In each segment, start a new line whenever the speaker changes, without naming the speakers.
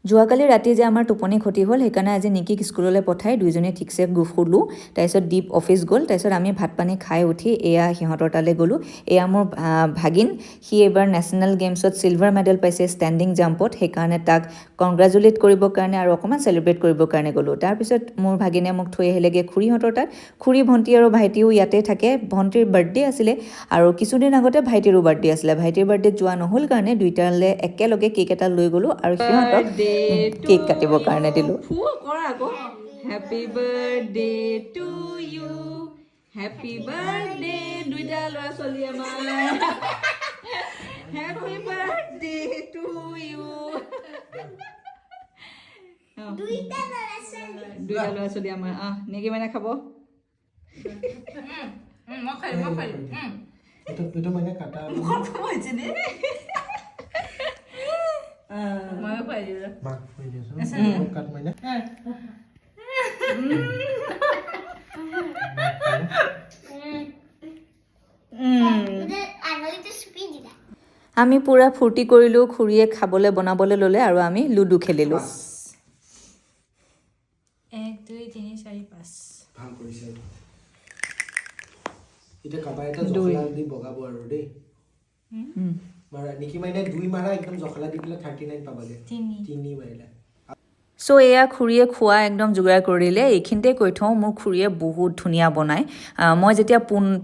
যোৱাকালি ৰাতি যে আমাৰ টোপনি ক্ষতি হ'ল সেইকাৰণে আজি নিকিক স্কুললৈ পঠাই দুইজনে ঠিকছে শুলোঁ তাৰপিছত দীপ অফিচ গ'ল তাৰপিছত আমি ভাত পানী খাই উঠি এয়া সিহঁতৰ তালৈ গ'লোঁ এয়া মোৰ ভাগিন সি এইবাৰ নেশ্যনেল গেমছত চিলভাৰ মেডেল পাইছে ষ্টেণ্ডিং জাম্পত সেইকাৰণে তাক কংগ্ৰেচুলেট কৰিবৰ কাৰণে আৰু অকণমান চেলিব্ৰেট কৰিবৰ কাৰণে গ'লোঁ তাৰপিছত মোৰ ভাগিনে মোক থৈ আহিলেগৈ খুৰীহঁতৰ তাত খুৰী ভণ্টি আৰু ভাইটিও ইয়াতে থাকে ভণ্টিৰ বাৰ্থডে আছিলে আৰু কিছুদিন আগতে ভাইটিৰো বাৰ্থডে আছিলে ভাইটিৰ বাৰ্থডেত যোৱা নহ'ল কাৰণে দুইটালৈ একেলগে কেক এটা লৈ গ'লোঁ আৰু সিহঁতক কেক কাটিবৰ কাৰণে দিলোঁ happy birthday to you happy birthday দুইটা ল'ৰা ছোৱালী আমাৰ হেপী বাৰ্থডে টু ইউ দুইটা ল'ৰা ছোৱালী আমাৰ নেকি মানে খাব
itu banyak kata
bukan kamu aja nih
mau apa aja
mak ini bukan banyak
আমি পুৰা ফূৰ্তি কৰিলোঁ খুৰীয়ে খাবলৈ বনাবলৈ ল'লে আৰু আমি লুডু খেলিলোঁ
1 2 3 4 5
ভাল কৰিছে এটা কাবাই এটা জখলা দি বগাব আৰু দেই মাৰা নিকি মাইনা 2 মাৰা একদম জখলা দি পেলাই 39 পাবাগে 3 মাৰিলা
চ' এয়া খুৰীয়ে খোৱা একদম যোগাৰ কৰিলে এইখিনিতে কৈ থওঁ মোৰ খুৰীয়ে বহুত ধুনীয়া বনায় মই যেতিয়া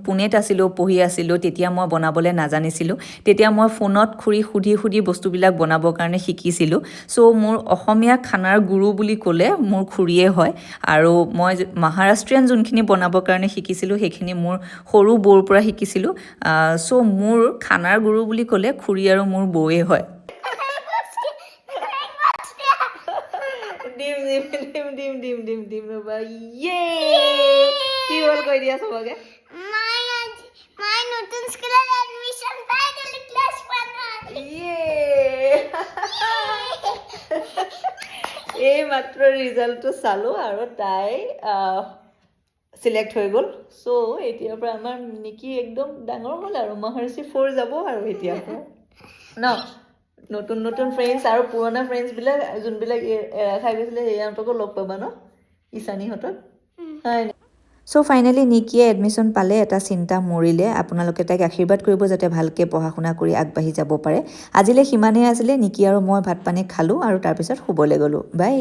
পুনেত আছিলোঁ পঢ়ি আছিলোঁ তেতিয়া মই বনাবলৈ নাজানিছিলোঁ তেতিয়া মই ফোনত খুৰী সুধি বস্তুবিলাক বনাবৰ কাৰণে শিকিছিলোঁ চ' মোৰ অসমীয়া খানাৰ গুৰু বুলি ক'লে মোৰ খুৰীয়ে হয় আৰু মই মহাৰাষ্ট্ৰীয়ান যোনখিনি বনাবৰ কাৰণে শিকিছিলোঁ সেইখিনি মোৰ সৰু বৌৰ পৰা শিকিছিলোঁ চ' মোৰ খানাৰ গুৰু বুলি ক'লে খুৰী আৰু মোৰ বৌয়ে হয় ডিম ৰবা ইয়ে কি হ'ল কৈ দিয়া সবকে
মাই নতুন স্কুলত এডমিশন পাই গলি ক্লাছ 1
ইয়ে এই মাত্ৰ ৰিজাল্টটো চালোঁ আৰু তাই চিলেক্ট হৈ গ'ল চ' এতিয়াৰ পৰা আমাৰ নিকি একদম ডাঙৰ হ'ল আৰু মহাৰিষি 4 যাব আৰু এতিয়াৰ পৰা ন নতুন ফ্ৰেণ্ডছ আৰু পুৰণা ফ্ৰেণ্ডছবিলাক যোনবিলাক এৰা খাই গৈছিলে সেয়াহঁতকো লগ পাবা ন ইছানীহঁতক হয় চ' ফাইনেলি নিকিয়ে এডমিশ্যন পালে এটা চিন্তা মৰিলে আপোনালোকে তাইক আশীৰ্বাদ কৰিব যাতে ভালকৈ পঢ়া শুনা কৰি আগবাঢ়ি যাব পাৰে আজিলৈ সিমানেই আছিলে নিকি আৰু মই ভাত পানী খালোঁ আৰু তাৰপিছত শুবলৈ গ'লোঁ বাই